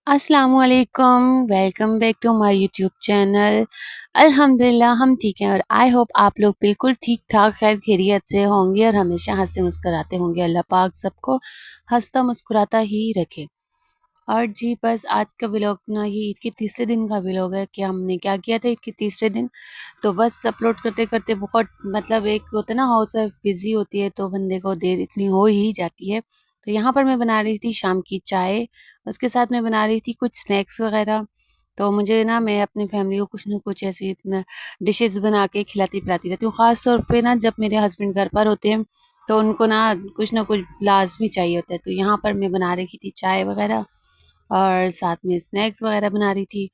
अस्सलामुअलैकुम, welcome back to my YouTube channel. अल्हम्दुलिल्लाह हम ठीक हैं और आई होप आप लोग बिल्कुल ठीक-ठाक खैर खैरियत से होंगे और हमेशा हँसते मुस्कुराते होंगे। अल्लाह पाक सबको हँसता मुस्कुराता ही रखे। और जी बस आज का व्लॉग ना ये ईद के तीसरे दिन का व्लॉग है कि हमने क्या किया था ईद के तीसरे दिन। तो बस अपलोड करते-करते बहुत मतलब एक होता है ना हाउस वाइफ बिज़ी होती है तो बंदे को देर इतनी हो ही जाती है। तो यहाँ पर मैं बना रही थी शाम की चाय, उसके साथ मैं बना रही थी कुछ स्नैक्स वग़ैरह। तो मुझे ना मैं अपनी फैमिली को कुछ न कुछ ऐसी न डिशेज़ बना के खिलाती-पिलाती रहती हूँ। ख़ास तौर पे ना जब मेरे हस्बैंड घर पर होते हैं, तो उनको ना कुछ न कुछ लाज़मी चाहिए होता है। तो यहाँ पर मैं बना रही थी चाय वग़ैरह और साथ में स्नैक्स वग़ैरह बना रही थी।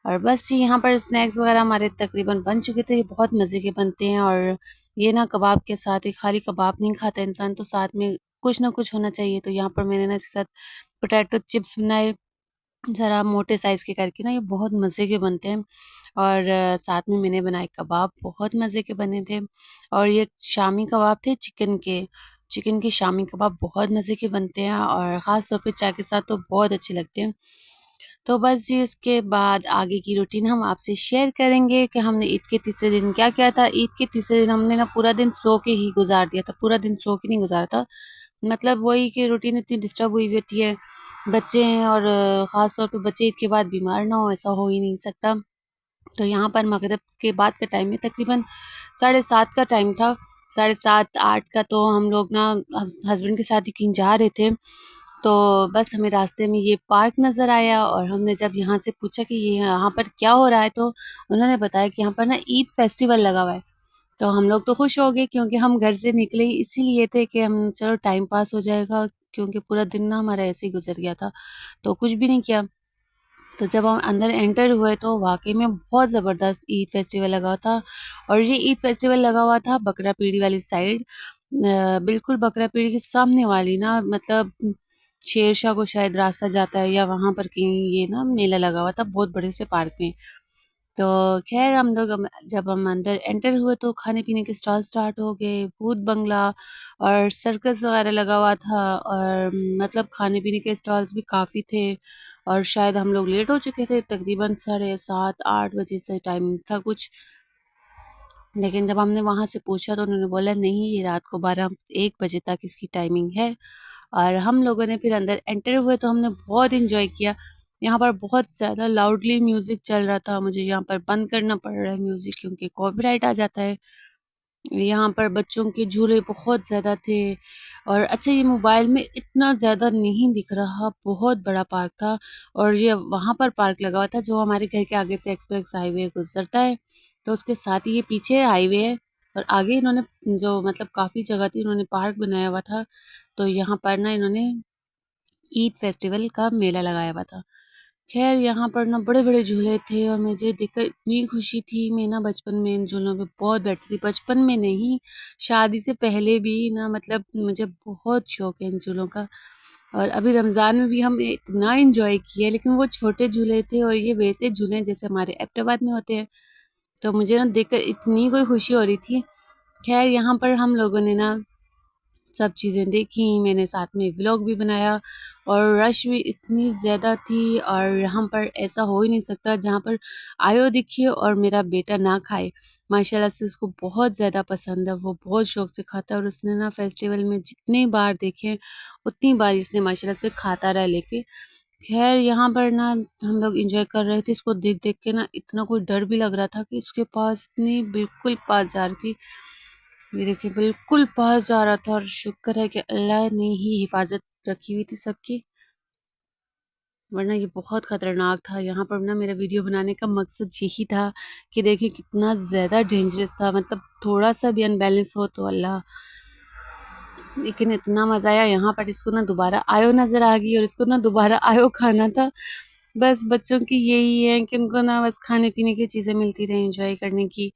और बस यहाँ पर स्नैक्स वग़ैरह हमारे तकरीबन बन चुके थे, ये बहुत मज़े के बनते हैं और ये ना कबाब के साथ ही खाली कबाब नहीं खाता इंसान तो साथ में कुछ ना कुछ होना चाहिए। तो यहाँ पर मैंने ना इसके साथ पोटैटो चिप्स बनाए, ज़रा मोटे साइज़ के करके ना ये बहुत मज़े के बनते हैं। और साथ में मैंने बनाए कबाब, बहुत मज़े के बने थे और ये शामी कबाब थे चिकन के। चिकन के शामी कबाब बहुत मज़े के बनते हैं और ख़ास तौर पे चाय के साथ तो बहुत अच्छे लगते हैं। तो बस जी इसके बाद आगे की रूटीन हम आपसे शेयर करेंगे कि हमने ईद के तीसरे दिन क्या किया था। ईद के तीसरे दिन हमने ना पूरा दिन सो के ही गुज़ार दिया था, पूरा दिन सो के नहीं गुज़ारा था। मतलब वही कि रूटीन इतनी डिस्टर्ब हुई हुई होती है, बच्चे हैं और ख़ास तौर पे बच्चे ईद के बाद बीमार ना हों, ऐसा हो ही नहीं सकता। तो यहाँ पर मगरिब के बाद का टाइम है, तकरीबन 7:30 का टाइम था। 7:30-8 का तो हम लोग ना हस्बैंड के साथ ही कहीं जा रहे थे। तो बस हमें रास्ते में ये पार्क नज़र आया और हमने जब यहाँ से पूछा कि ये यहाँ पर क्या हो रहा है, तो उन्होंने बताया कि यहाँ पर ना ईद फेस्टिवल लगा हुआ है। तो हम लोग तो खुश हो गए क्योंकि हम घर से निकले ही इसीलिए थे कि हम चलो टाइम पास हो जाएगा, क्योंकि पूरा दिन ना हमारा ऐसे ही गुजर गया था, तो कुछ भी नहीं किया। तो जब हम अंदर एंटर हुए तो वाक़ई में बहुत ज़बरदस्त ईद फेस्टिवल लगा हुआ था और ये ईद फेस्टिवल लगा हुआ था बकरा पीढ़ी वाली साइड। बिल्कुल बकरा पीढ़ी के सामने वाली ना, मतलब शेरशाह को शायद रास्ता जाता है या वहाँ पर कहीं ये ना मेला लगा हुआ था बहुत बड़े से पार्क में। तो ख़ैर हम लोग जब हम अंदर एंटर हुए तो खाने-पीने के स्टॉल स्टार्ट हो गए, भूत बंगला और सर्कस वग़ैरह लगा हुआ था और मतलब खाने-पीने के स्टॉल्स भी काफ़ी थे और शायद हम लोग लेट हो चुके थे, तकरीबन साढ़े 7-8 बजे से टाइम था कुछ। लेकिन जब हमने वहाँ से पूछा तो उन्होंने बोला नहीं, ये रात को 12-1 बजे तक इसकी टाइमिंग है। और हम लोगों ने फिर अंदर एंटर हुए तो हमने बहुत एन्जॉय किया। यहाँ पर बहुत ज़्यादा लाउडली म्यूज़िक चल रहा था, मुझे यहाँ पर बंद करना पड़ रहा है म्यूज़िक क्योंकि कॉपीराइट आ जाता है। यहाँ पर बच्चों के झूले बहुत ज़्यादा थे और अच्छा ये मोबाइल में इतना ज़्यादा नहीं दिख रहा, बहुत बड़ा पार्क था और ये वहाँ पर पार्क लगा हुआ था जो हमारे घर के आगे से एक्सप्रेस हाईवे गुज़रता है, तो उसके साथ ही ये पीछे हाईवे है और आगे इन्होंने जो मतलब काफ़ी जगह थी उन्होंने पार्क बनाया हुआ था, तो यहाँ पर ना इन्होंने ईद फेस्टिवल का मेला लगाया हुआ था। ख़ैर यहाँ पर ना बड़े-बड़े झूले थे और मुझे देखकर इतनी खुशी थी, मैं ना बचपन में इन झूलों पे बहुत बैठती थी। बचपन में नहीं, शादी से पहले भी ना मतलब मुझे बहुत शौक है इन झूलों का और अभी रमज़ान में भी हम इतना एन्जॉय किए, लेकिन वो छोटे झूले थे और ये वैसे झूले हैं जैसे हमारे एबटाबाद में होते हैं। तो मुझे ना देखकर इतनी कोई खुशी हो रही थी। ख़ैर यहाँ पर हम लोगों ने ना सब चीज़ें देखी, मैंने साथ में व्लॉग भी बनाया और रश भी इतनी ज़्यादा थी और यहाँ पर ऐसा हो ही नहीं सकता जहाँ पर आयो दिखिए और मेरा बेटा ना खाए। माशाल्लाह से उसको बहुत ज़्यादा पसंद है, वो बहुत शौक से खाता है और उसने ना फेस्टिवल में जितनी बार देखे हैं, उतनी बार इसने माशाल्लाह से खाता रहा लेके। ख़ैर यहाँ पर ना हम लोग एन्जॉय कर रहे थे, इसको देख-देख के ना इतना कोई डर भी लग रहा था कि इसके पास इतनी बिल्कुल पास जा रही थी। ये देखिए बिल्कुल पास जा रहा था और शुक्र है कि अल्लाह ने ही हिफ़ाज़त रखी हुई थी सबकी, वरना ये बहुत ख़तरनाक था। यहाँ पर ना मेरा वीडियो बनाने का मकसद यही था कि देखिए कितना ज़्यादा डेंजरस था, मतलब थोड़ा-सा भी अनबैलेंस हो तो अल्लाह। लेकिन इतना मज़ा आया यहाँ पर, इसको ना दोबारा आयो नज़र आ गई और इसको ना दोबारा आयो खाना था। बस बच्चों की यही है कि उनको ना बस खाने-पीने की चीज़ें मिलती रहें एन्जॉय करने की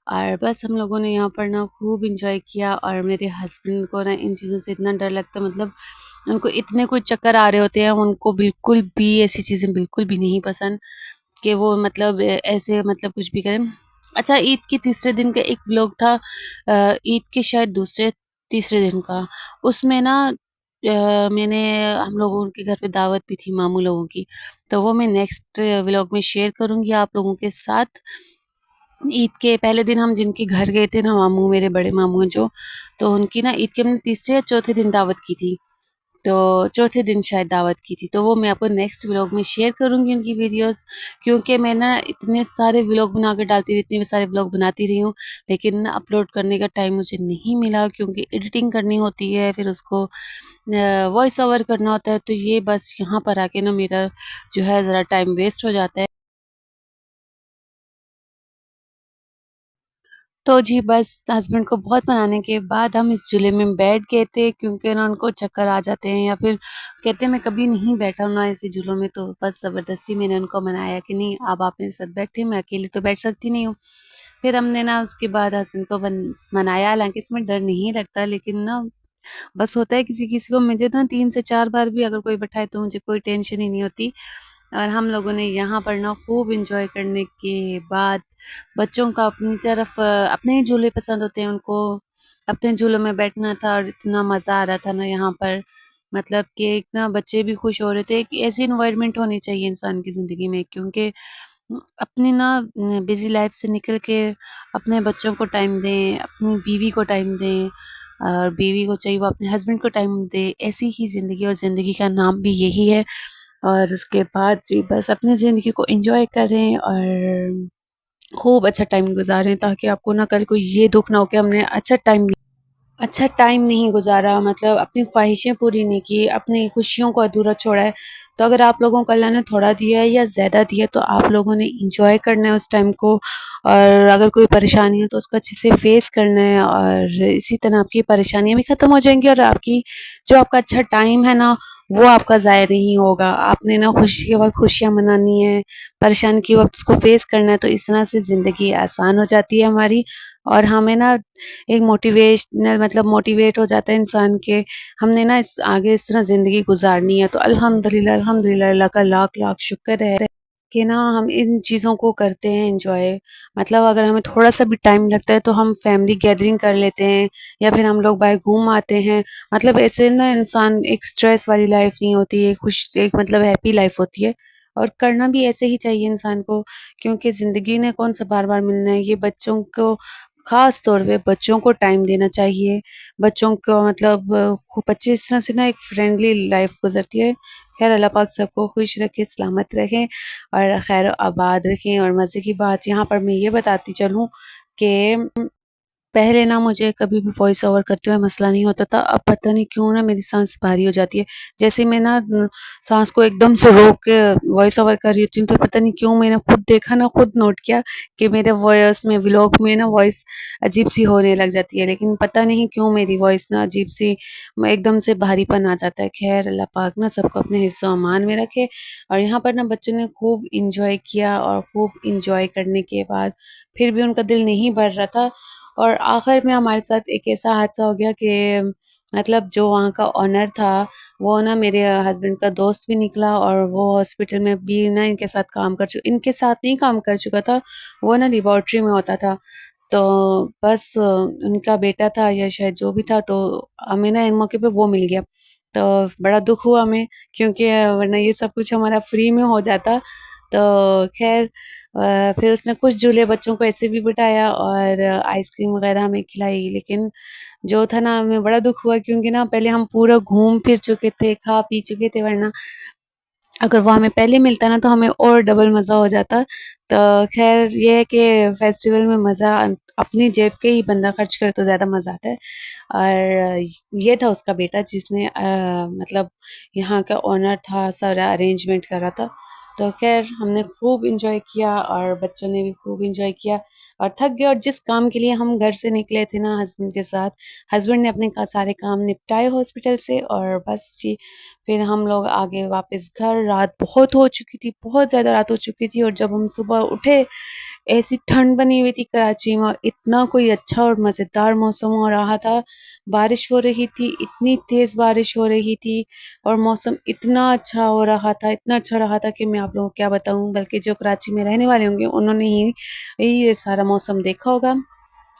और बस हम लोगों ने यहाँ पर ना खूब एन्जॉय किया और मेरे हस्बैंड को ना इन चीज़ों से इतना डर लगता है, मतलब उनको इतने कोई चक्कर आ रहे होते हैं, उनको बिल्कुल भी ऐसी चीज़ें बिल्कुल भी नहीं पसंद कि वो मतलब ऐसे मतलब कुछ भी करें। अच्छा ईद के तीसरे दिन का एक व्लॉग था ईद के शायद दूसरे तीसरे दिन का, उसमें ना मैंने हम लोगों के घर पे दावत भी थी मामू लोगों की, तो वो मैं नेक्स्ट व्लॉग में शेयर करूँगी आप लोगों के साथ। ईद के पहले दिन हम जिनके घर गए थे ना मामू, मेरे बड़े मामू हैं जो, तो उनकी ना ईद के हमने तीसरे या चौथे दिन दावत की थी। तो चौथे दिन शायद दावत की थी, तो वो मैं आपको नेक्स्ट व्लॉग में शेयर करूँगी उनकी वीडियोस, क्योंकि मैं ना इतने सारे व्लॉग बना के डालती रही, इतने सारे व्लॉग बनाती रही हूँ, लेकिन ना अपलोड करने का टाइम मुझे नहीं मिला, क्योंकि एडिटिंग करनी होती है, फिर उसको वॉइस ओवर करना होता है, तो ये बस यहाँ पर आके ना मेरा जो है ज़रा टाइम वेस्ट हो जाता है। तो जी बस हस्बैंड को बहुत मनाने के बाद हम इस झूले में बैठ गए थे, क्योंकि ना उनको चक्कर आ जाते हैं या फिर कहते हैं मैं कभी नहीं बैठा हूँ ना ऐसे झूलों में, तो बस ज़बरदस्ती मैंने उनको मनाया कि नहीं अब आप मेरे साथ बैठे, मैं अकेली तो बैठ सकती नहीं हूँ। फिर हमने ना उसके बाद हस्बैंड को मनाया, हालांकि इसमें डर नहीं लगता, लेकिन ना बस होता है किसी किसी को, मुझे ना 3 से 4 बार भी अगर कोई बैठाए तो मुझे कोई टेंशन ही नहीं होती। और हम लोगों ने यहाँ पर ना खूब एंजॉय करने के बाद बच्चों का अपनी तरफ अपने ही झूले पसंद होते हैं उनको, अपने झूलों में बैठना था और इतना मज़ा आ रहा था ना यहाँ पर, मतलब कि इतना बच्चे भी खुश हो रहे थे। एक ऐसी इन्वायरमेंट होनी चाहिए इंसान की ज़िंदगी में, क्योंकि अपनी ना बिज़ी लाइफ से निकल के अपने बच्चों को टाइम दें, अपनी बीवी को टाइम दें, और बीवी को चाहिए वो अपने हस्बैंड को टाइम दे। ऐसी ही ज़िंदगी, और ज़िंदगी का नाम भी यही है। और उसके बाद जी बस अपनी ज़िंदगी को एंजॉय करें और खूब अच्छा टाइम गुजारें, ताकि आपको ना कल को ये दुख ना हो कि हमने अच्छा टाइम नहीं गुजारा, मतलब अपनी ख्वाहिशें पूरी नहीं की, अपनी खुशियों को अधूरा छोड़ा है। तो अगर आप लोगों को अल्लाह ने थोड़ा दिया है या ज़्यादा दिया है, तो आप लोगों ने इंजॉय करना है उस टाइम को, और अगर कोई परेशानी है तो उसको अच्छे से फेस करना है, और इसी तरह आपकी परेशानियां भी ख़त्म हो जाएंगी, और आपकी जो आपका अच्छा टाइम है ना वो आपका ज़ाया नहीं होगा। आपने ना खुशी के वक्त खुशियाँ मनानी है, परेशानी के वक्त उसको फेस करना है, तो इस तरह से ज़िंदगी आसान हो जाती है हमारी। और हमें ना एक मोटिवेशनल, मतलब मोटिवेट हो जाता है इंसान के, हमने ना इस आगे इस तरह ज़िंदगी गुजारनी है। तो अल्हम्दुलिल्लाह अल्हम्दुलिल्लाह, अल्लाह का लाख लाख शुक्र है कि ना हम इन चीज़ों को करते हैं एंजॉय। मतलब अगर हमें थोड़ा सा भी टाइम लगता है तो हम फैमिली गैदरिंग कर लेते हैं, या फिर हम लोग बाहर घूम आते हैं। मतलब ऐसे ना इंसान, एक स्ट्रेस वाली लाइफ नहीं होती, एक खुश, एक मतलब हैप्पी लाइफ होती है। और करना भी ऐसे ही चाहिए इंसान को, क्योंकि ज़िंदगी ने कौन सा बार बार मिलना है। ये बच्चों को, ख़ास तौर पे बच्चों को टाइम देना चाहिए। बच्चों को मतलब बच्चे इस तरह से ना एक फ्रेंडली लाइफ गुज़रती है। ख़ैर अल्लाह पाक सबको खुश रखे, सलामत रखें और खैर आबाद रखें। और मज़े की बात यहाँ पर मैं ये बताती चलूँ कि पहले ना मुझे कभी भी वॉइस ओवर करते हुए मसला नहीं होता था, अब पता नहीं क्यों ना मेरी साँस भारी हो जाती है। जैसे मैं ना साँस को एकदम से रोक के वॉइस ओवर कर रही होती हूँ, तो पता नहीं क्यों मैंने खुद देखा ना, खुद नोट किया कि मेरे वॉइस में, व्लॉग में ना वॉइस अजीब-सी होने लग जाती है। लेकिन पता नहीं क्यों मेरी वॉइस ना अजीब-सी, एकदम से भारीपन आ जाता है। ख़ैर अल्लाह पाक ना सबको अपने हिफ्ज़ ओ अमान में रखे। और यहाँ पर ना बच्चों ने खूब एन्जॉय किया, और खूब एन्जॉय करने के बाद फिर भी उनका दिल नहीं भर रहा था। और आखिर में हमारे साथ एक ऐसा हादसा हो गया कि मतलब जो वहाँ का ओनर था, वो ना मेरे हस्बैंड का दोस्त भी निकला, और वो हॉस्पिटल में भी ना इनके साथ नहीं काम कर चुका था, वो ना लेबॉरेटरी में होता था। तो बस उनका बेटा था या शायद जो भी था, तो हमें ना इन मौके पे वो मिल गया। तो बड़ा दुःख हुआ हमें, क्योंकि वरना ये सब कुछ हमारा फ्री में हो जाता। तो ख़ैर फिर उसने कुछ झूले बच्चों को ऐसे भी बिठाया, और आइसक्रीम वग़ैरह हमें खिलाई। लेकिन जो था ना, हमें बड़ा दुःख हुआ, क्योंकि ना पहले हम पूरा घूम फिर चुके थे, खा पी चुके थे, वरना अगर वो हमें पहले मिलता ना तो हमें और डबल मज़ा हो जाता। तो ख़ैर ये है कि फेस्टिवल में मज़ा अपनी जेब के ही बंदा खर्च करे तो ज़्यादा मज़ा आता है। और ये था उसका बेटा, जिसने मतलब यहाँ का ओनर था, सारा अरेंजमेंट करा था। तो ख़ैर हमने खूब एन्जॉय किया, और बच्चों ने भी खूब एन्जॉय किया, और थक गए। और जिस काम के लिए हम घर से निकले थे ना हस्बैंड के साथ, हस्बैंड ने अपने सारे काम निपटाए हॉस्पिटल से, और बस जी फिर हम लोग आ गए वापस घर। रात बहुत हो चुकी थी, बहुत ज़्यादा रात हो चुकी थी, और जब हम सुबह उठे, ऐसी ठंड बनी हुई थी कराची में, और इतना कोई अच्छा और मज़ेदार मौसम हो रहा था। बारिश हो रही थी, इतनी तेज़ बारिश हो रही थी, और मौसम इतना अच्छा हो रहा था, इतना अच्छा रहा था कि मैं आप लोगों को क्या बताऊँ, बल्कि जो कराची में रहने वाले होंगे उन्होंने ही ये सारा मौसम देखा होगा।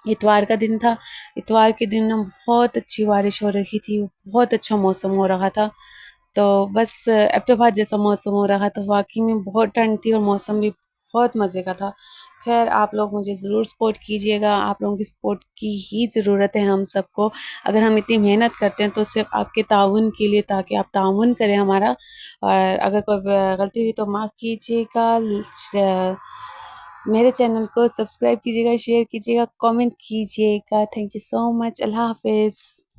इतवार का दिन था। इतवार के दिन ना बहुत अच्छी बारिश हो रही थी, बहुत अच्छा मौसम हो रहा था। तो बस इत्तेफाक जैसा मौसम हो रहा था, वाक़ई में बहुत ठंड थी और मौसम भी बहुत मज़े का था। ख़ैर आप लोग मुझे ज़रूर सपोर्ट कीजिएगा, आप लोगों की सपोर्ट की ही ज़रूरत है हम सबको। अगर हम इतनी मेहनत करते हैं तो सिर्फ़ आपके ताउन के लिए, ताकि आप ताउन करें हमारा। और अगर कोई गलती हुई तो माफ़ कीजिएगा। मेरे चैनल को सब्सक्राइब कीजिएगा, शेयर कीजिएगा, कमेंट कीजिएगा। Thank you so much. अल्लाह हाफ़िज़।